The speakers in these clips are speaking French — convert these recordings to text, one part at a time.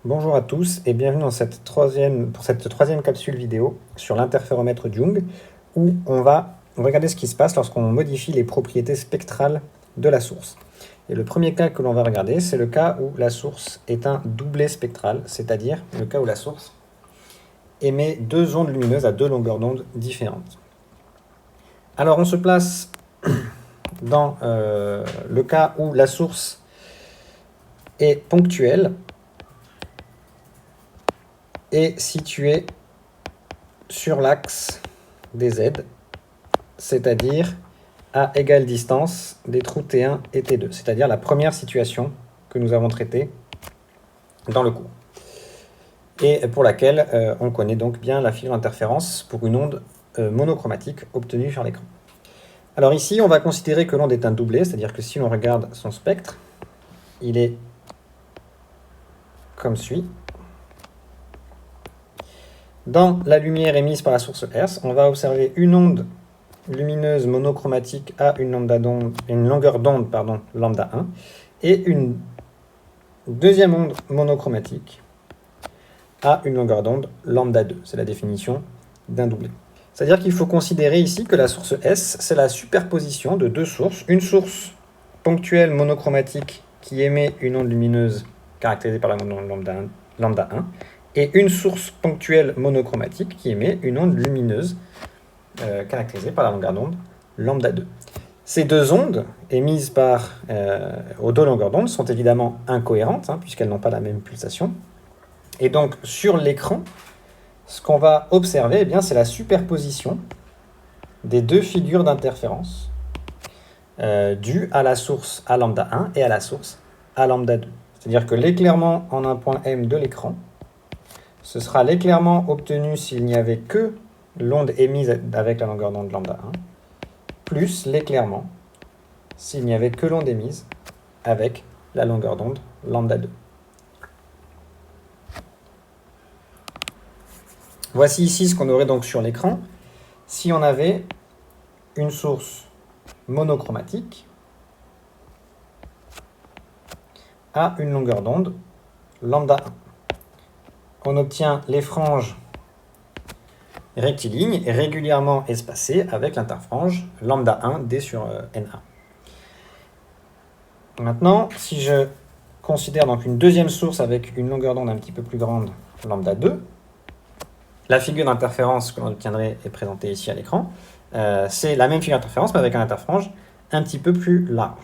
Bonjour à tous et bienvenue pour cette troisième capsule vidéo sur l'interféromètre Young où on va regarder ce qui se passe lorsqu'on modifie les propriétés spectrales de la source. Et le premier cas que l'on va regarder, c'est le cas où la source est un doublet spectral, c'est-à-dire le cas où la source émet deux ondes lumineuses à deux longueurs d'onde différentes. Alors on se place dans le cas où la source est ponctuelle et située sur l'axe des Z, c'est-à-dire à égale distance des trous T1 et T2, c'est-à-dire la première situation que nous avons traitée dans le cours, et pour laquelle on connaît donc bien la figure d'interférence pour une onde monochromatique obtenue sur l'écran. Alors ici, on va considérer que l'onde est un doublet, c'est-à-dire que si l'on regarde son spectre, il est comme suit. Dans la lumière émise par la source Hertz, on va observer une onde lumineuse monochromatique à une longueur d'onde lambda 1 et une deuxième onde monochromatique à une longueur d'onde lambda 2. C'est la définition d'un doublet. C'est-à-dire qu'il faut considérer ici que la source S, c'est la superposition de deux sources. Une source ponctuelle monochromatique qui émet une onde lumineuse caractérisée par la longueur d'onde lambda 1 et une source ponctuelle monochromatique qui émet une onde lumineuse caractérisée par la longueur d'onde lambda 2. Ces deux ondes émises aux deux longueurs d'onde sont évidemment incohérentes, puisqu'elles n'ont pas la même pulsation. Et donc, sur l'écran, ce qu'on va observer, c'est la superposition des deux figures d'interférence dues à la source A lambda 1 et à la source A lambda 2. C'est-à-dire que l'éclairement en un point M de l'écran, ce sera l'éclairement obtenu s'il n'y avait que l'onde émise avec la longueur d'onde lambda 1, plus l'éclairement s'il n'y avait que l'onde émise avec la longueur d'onde lambda 2. Voici ici ce qu'on aurait donc sur l'écran si on avait une source monochromatique à une longueur d'onde lambda 1. On obtient les franges rectilignes et régulièrement espacées avec l'interfrange lambda 1 d sur NA. Maintenant, si je considère donc une deuxième source avec une longueur d'onde un petit peu plus grande, lambda 2, la figure d'interférence que l'on obtiendrait est présentée ici à l'écran. C'est la même figure d'interférence, mais avec un interfrange un petit peu plus large.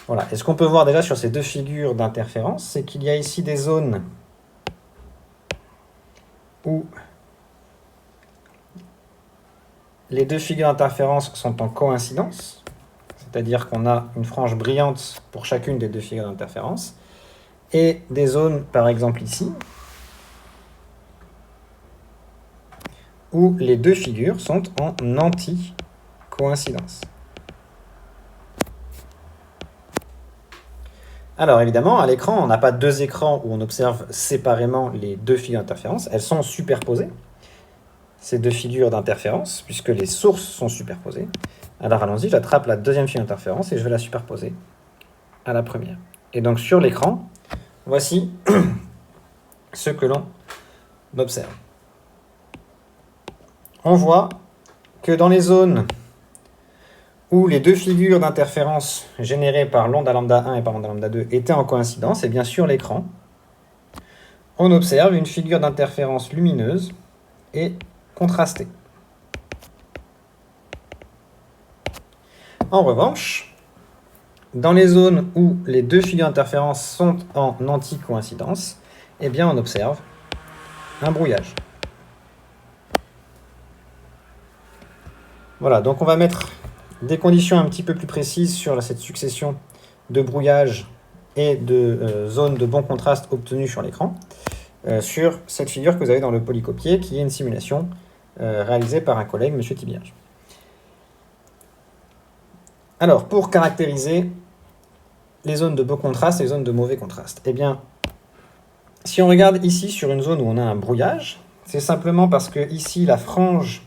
Voilà. Et ce qu'on peut voir déjà sur ces deux figures d'interférence, c'est qu'il y a ici des zones où les deux figures d'interférence sont en coïncidence, c'est-à-dire qu'on a une frange brillante pour chacune des deux figures d'interférence, et des zones, par exemple ici, où les deux figures sont en anti-coïncidence. Alors évidemment, à l'écran, on n'a pas deux écrans où on observe séparément les deux figures d'interférence, elles sont superposées, ces deux figures d'interférence, puisque les sources sont superposées. Alors allons-y, j'attrape la deuxième figure d'interférence et je vais la superposer à la première. Et donc sur l'écran, voici ce que l'on observe. On voit que dans les zones où les deux figures d'interférence générées par l'onde à lambda 1 et par l'onde à lambda 2 étaient en coïncidence, et bien sur l'écran, on observe une figure d'interférence lumineuse et contrastée. En revanche, dans les zones où les deux figures d'interférence sont en anti-coïncidence, on observe un brouillage. Voilà, donc on va mettre des conditions un petit peu plus précises sur cette succession de brouillage et de zones de bon contraste obtenues sur l'écran, sur cette figure que vous avez dans le polycopier, qui est une simulation réalisée par un collègue, M. Thibierge. Alors, pour caractériser les zones de bon contraste et les zones de mauvais contraste, si on regarde ici sur une zone où on a un brouillage, c'est simplement parce que ici la frange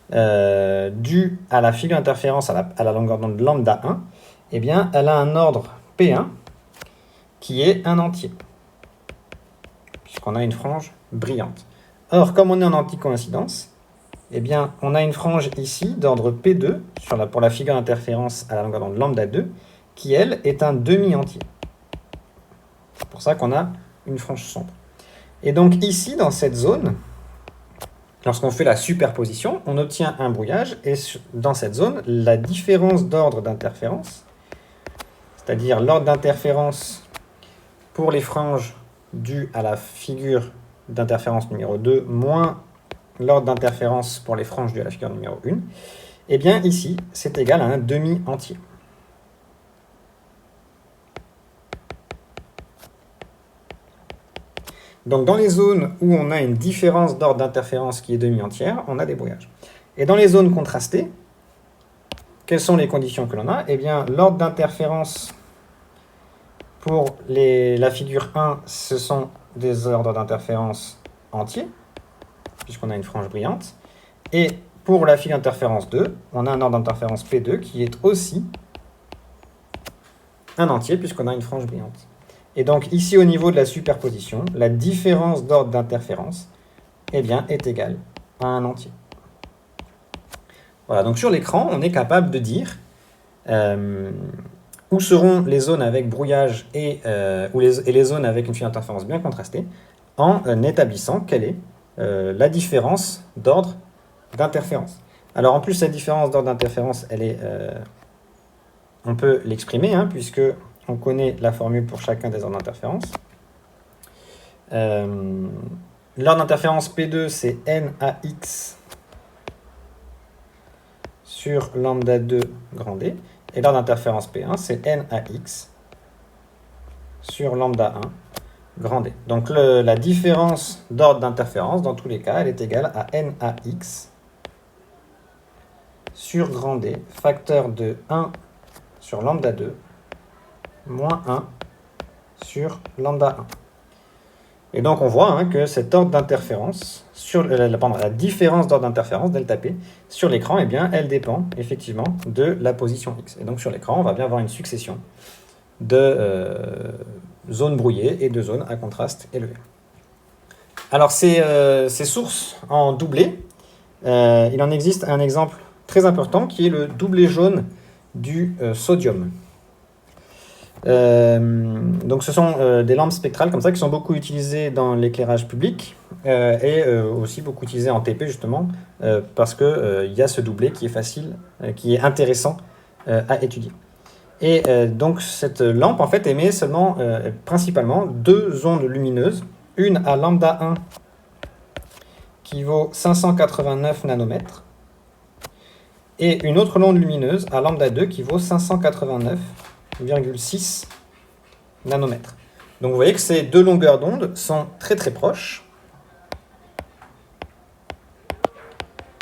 due à la figure d'interférence à la longueur d'onde lambda 1, elle a un ordre P1 qui est un entier. puisqu'on a une frange brillante. Or, comme on est en anticoïncidence, eh bien, on a une frange ici d'ordre P2 pour la figure d'interférence à la longueur d'onde lambda 2, qui, elle, est un demi-entier. C'est pour ça qu'on a une frange sombre. Et donc ici, dans cette zone, lorsqu'on fait la superposition, on obtient un brouillage, et dans cette zone, la différence d'ordre d'interférence, c'est-à-dire l'ordre d'interférence pour les franges dues à la figure d'interférence numéro 2, moins l'ordre d'interférence pour les franges dues à la figure numéro 1, eh bien ici, c'est égal à un demi-entier. Donc dans les zones où on a une différence d'ordre d'interférence qui est demi-entière, on a des brouillages. Et dans les zones contrastées, quelles sont les conditions que l'on a? Eh bien, l'ordre d'interférence pour la figure 1, ce sont des ordres d'interférence entiers, puisqu'on a une frange brillante. Et pour la figure d'interférence 2, on a un ordre d'interférence P2 qui est aussi un entier, puisqu'on a une frange brillante. Et donc ici, au niveau de la superposition, la différence d'ordre d'interférence eh bien, est égale à un entier. Voilà, donc sur l'écran, on est capable de dire où seront les zones avec brouillage et les zones avec une figure d'interférence bien contrastée en établissant quelle est la différence d'ordre d'interférence. Alors en plus, cette différence d'ordre d'interférence, on peut l'exprimer, hein, puisque on connaît la formule pour chacun des ordres d'interférence. L'ordre d'interférence P2, c'est NAX sur lambda 2 grand D. Et l'ordre d'interférence P1, c'est NAX sur lambda 1 grand D. Donc la différence d'ordre d'interférence, dans tous les cas, elle est égale à NAX sur grand D, facteur de 1 sur lambda 2, moins 1 sur lambda 1. Et donc on voit que cet ordre d'interférence, la différence d'ordre d'interférence, delta P, sur l'écran, eh bien, elle dépend effectivement de la position X. Et donc sur l'écran, on va bien avoir une succession de zones brouillées et de zones à contraste élevé. Alors ces sources en doublé, il en existe un exemple très important qui est le doublé jaune du sodium. Donc ce sont des lampes spectrales comme ça qui sont beaucoup utilisées dans l'éclairage public et aussi beaucoup utilisées en TP justement parce qu'il y a ce doublé qui est facile, qui est intéressant à étudier. Et donc cette lampe en fait émet seulement principalement deux ondes lumineuses, une à lambda 1 qui vaut 589 nanomètres et une autre onde lumineuse à lambda 2 qui vaut 589,6 nanomètres. Donc vous voyez que ces deux longueurs d'onde sont très très proches.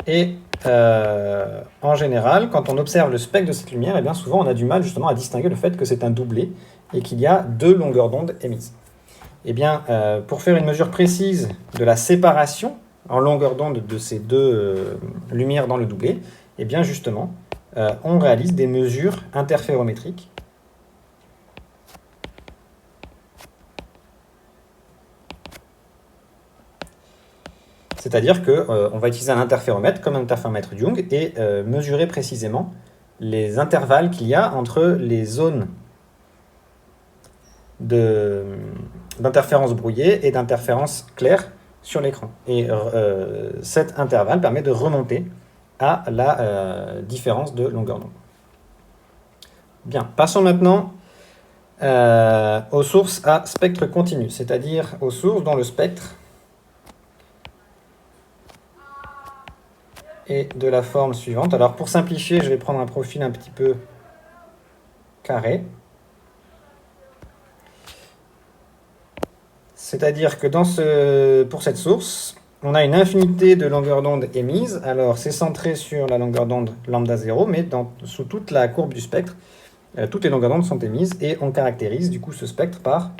Et en général, quand on observe le spectre de cette lumière, eh bien souvent on a du mal justement à distinguer le fait que c'est un doublé et qu'il y a deux longueurs d'onde émises. Eh bien, pour faire une mesure précise de la séparation en longueur d'onde de ces deux lumières dans le doublé, eh bien justement, on réalise des mesures interférométriques. C'est-à-dire qu'on va utiliser un interféromètre comme un interféromètre Young et mesurer précisément les intervalles qu'il y a entre les zones d'interférence brouillée et d'interférence claire sur l'écran. Et cet intervalle permet de remonter à la différence de longueur d'onde. Bien, passons maintenant aux sources à spectre continu, c'est-à-dire aux sources dont le spectre est de la forme suivante. Alors pour simplifier, je vais prendre un profil un petit peu carré. C'est-à-dire que pour cette source, on a une infinité de longueurs d'onde émises. Alors c'est centré sur la longueur d'onde lambda 0, mais sous toute la courbe du spectre, toutes les longueurs d'onde sont émises et on caractérise du coup ce spectre par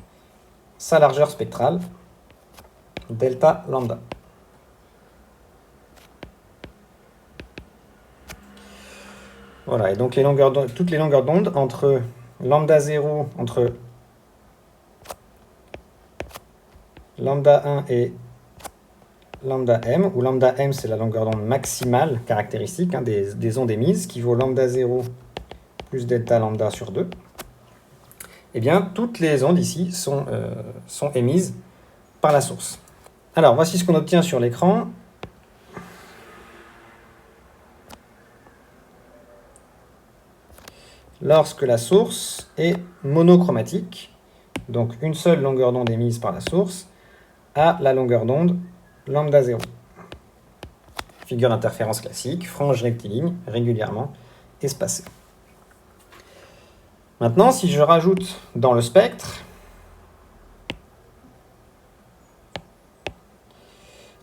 sa largeur spectrale, delta lambda. Voilà, et donc toutes les longueurs d'onde entre lambda 0, entre lambda 1 et lambda m, où lambda m c'est la longueur d'onde maximale caractéristique des ondes émises, qui vaut lambda 0 plus delta lambda sur 2, eh bien toutes les ondes ici sont émises par la source. Alors voici ce qu'on obtient sur l'écran. Lorsque la source est monochromatique, donc une seule longueur d'onde émise par la source, à la longueur d'onde lambda 0. Figure d'interférence classique, frange rectiligne, régulièrement espacée. Maintenant, si je rajoute dans le spectre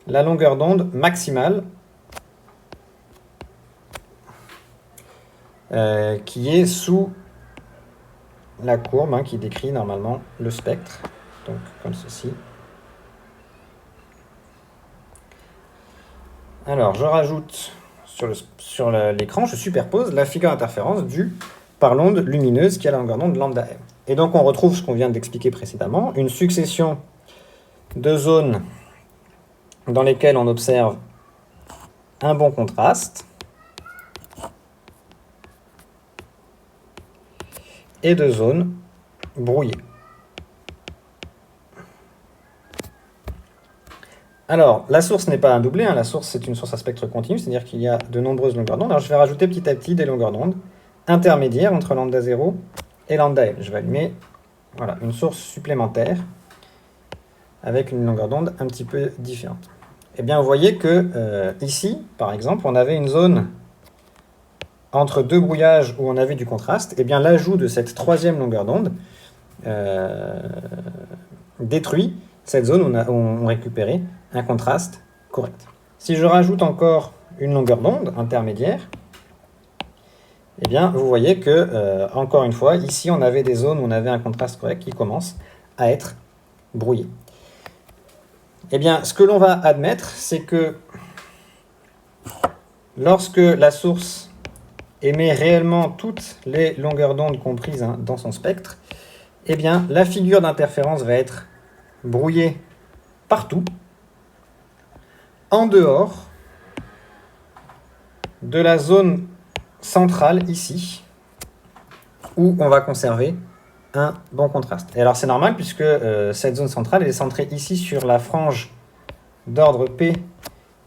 la longueur d'onde maximale, qui est sous la courbe qui décrit normalement le spectre, donc comme ceci. Alors, je rajoute sur l'écran, je superpose la figure d'interférence due par l'onde lumineuse qui a la longueur d'onde lambda m. Et donc, on retrouve ce qu'on vient d'expliquer précédemment, une succession de zones dans lesquelles on observe un bon contraste et de zones brouillées. Alors, la source n'est pas un doublé, la source c'est une source à spectre continu, c'est-à-dire qu'il y a de nombreuses longueurs d'onde. Alors je vais rajouter petit à petit des longueurs d'onde intermédiaires entre lambda 0 et lambda m. Je vais allumer une source supplémentaire avec une longueur d'onde un petit peu différente. Eh bien, vous voyez que ici, par exemple, on avait une zone entre deux brouillages où on avait du contraste. Eh bien, l'ajout de cette troisième longueur d'onde détruit cette zone où on récupérait un contraste correct. Si je rajoute encore une longueur d'onde intermédiaire, eh bien, vous voyez que, encore une fois, ici, on avait des zones où on avait un contraste correct qui commence à être brouillé. Eh bien, ce que l'on va admettre, c'est que lorsque la source émet réellement toutes les longueurs d'onde comprises dans son spectre, eh bien, la figure d'interférence va être brouillée partout, en dehors de la zone centrale ici, où on va conserver un bon contraste. Et alors c'est normal puisque cette zone centrale est centrée ici sur la frange d'ordre P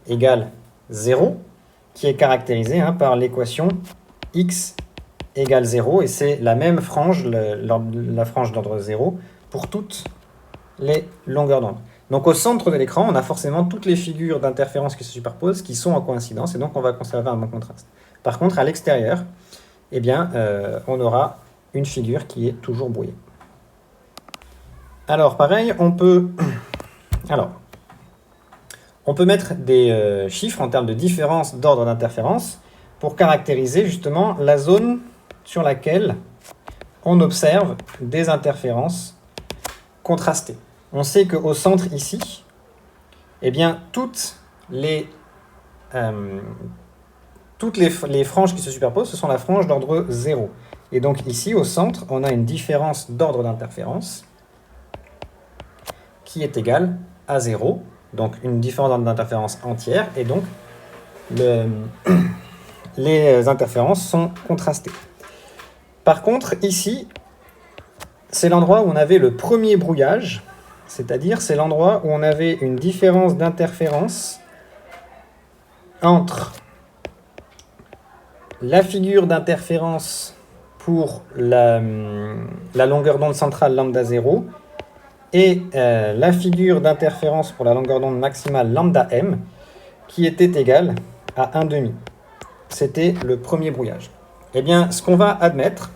égale 0, qui est caractérisée par l'équation x égale 0, et c'est la même frange, la frange d'ordre 0, pour toutes les longueurs d'onde. Donc au centre de l'écran, on a forcément toutes les figures d'interférence qui se superposent, qui sont en coïncidence, et donc on va conserver un bon contraste. Par contre, à l'extérieur, eh bien, on aura une figure qui est toujours brouillée. Alors pareil, on peut mettre des chiffres en termes de différence d'ordre d'interférence pour caractériser justement la zone sur laquelle on observe des interférences contrastées. On sait qu'au centre ici, eh bien, toutes les franges qui se superposent, ce sont la frange d'ordre 0. Et donc ici, au centre, on a une différence d'ordre d'interférence qui est égale à 0, donc une différence d'ordre d'interférence entière, et donc les interférences sont contrastées. Par contre, ici, c'est l'endroit où on avait le premier brouillage, c'est-à-dire c'est l'endroit où on avait une différence d'interférence entre la figure d'interférence pour la longueur d'onde centrale lambda 0 et la figure d'interférence pour la longueur d'onde maximale lambda m qui était égale à 1,5. C'était le premier brouillage. Eh bien, ce qu'on va admettre,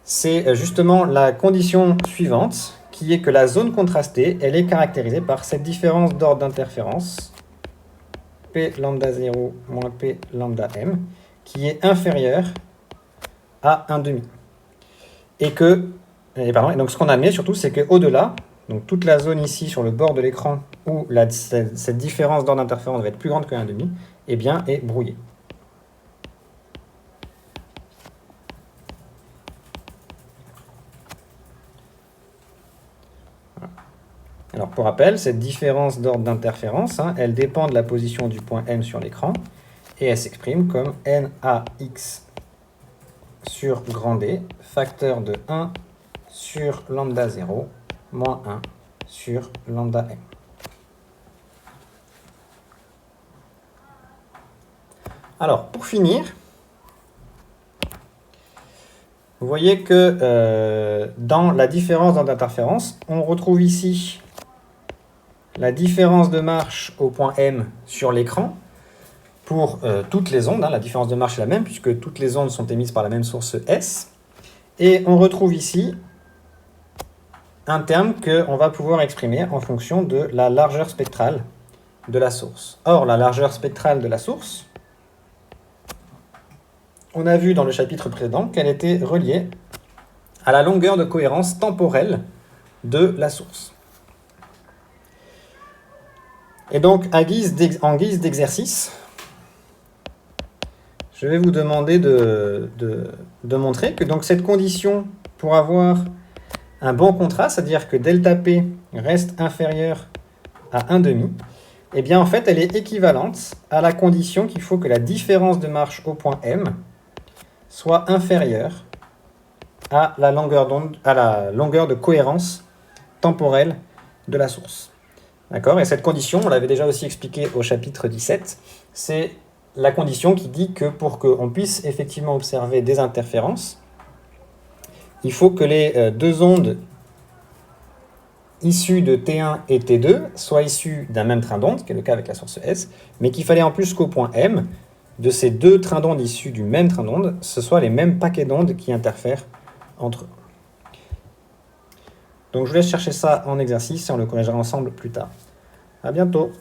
c'est justement la condition suivante, qui est que la zone contrastée, elle est caractérisée par cette différence d'ordre d'interférence, P lambda 0 moins P lambda m, qui est inférieure à 1,5. Et donc ce qu'on admet surtout, c'est qu'au-delà, donc toute la zone ici sur le bord de l'écran où cette différence d'ordre d'interférence va être plus grande que 1,5, eh bien, est brouillée. Alors pour rappel, cette différence d'ordre d'interférence, elle dépend de la position du point M sur l'écran et elle s'exprime comme NAX sur grand D, facteur de 1 sur lambda 0 moins 1 sur lambda M. Alors pour finir, vous voyez que dans la différence d'ordre d'interférence, on retrouve ici la différence de marche au point M sur l'écran pour toutes les ondes. La différence de marche est la même puisque toutes les ondes sont émises par la même source S. Et on retrouve ici un terme qu'on va pouvoir exprimer en fonction de la largeur spectrale de la source. Or, la largeur spectrale de la source, on a vu dans le chapitre précédent qu'elle était reliée à la longueur de cohérence temporelle de la source. Et donc, en guise d'exercice, je vais vous demander de montrer que donc, cette condition pour avoir un bon contraste, c'est-à-dire que ΔP reste inférieur à 1,5, eh bien en fait elle est équivalente à la condition qu'il faut que la différence de marche au point M soit inférieure à la longueur d'onde, à la longueur de cohérence temporelle de la source. D'accord ? Et cette condition, on l'avait déjà aussi expliqué au chapitre 17, c'est la condition qui dit que pour qu'on puisse effectivement observer des interférences, il faut que les deux ondes issues de T1 et T2 soient issues d'un même train d'onde, qui est le cas avec la source S, mais qu'il fallait en plus qu'au point M, de ces deux trains d'onde issus du même train d'onde, ce soient les mêmes paquets d'ondes qui interfèrent entre eux. Donc je vous laisse chercher ça en exercice et on le corrigera ensemble plus tard. À bientôt.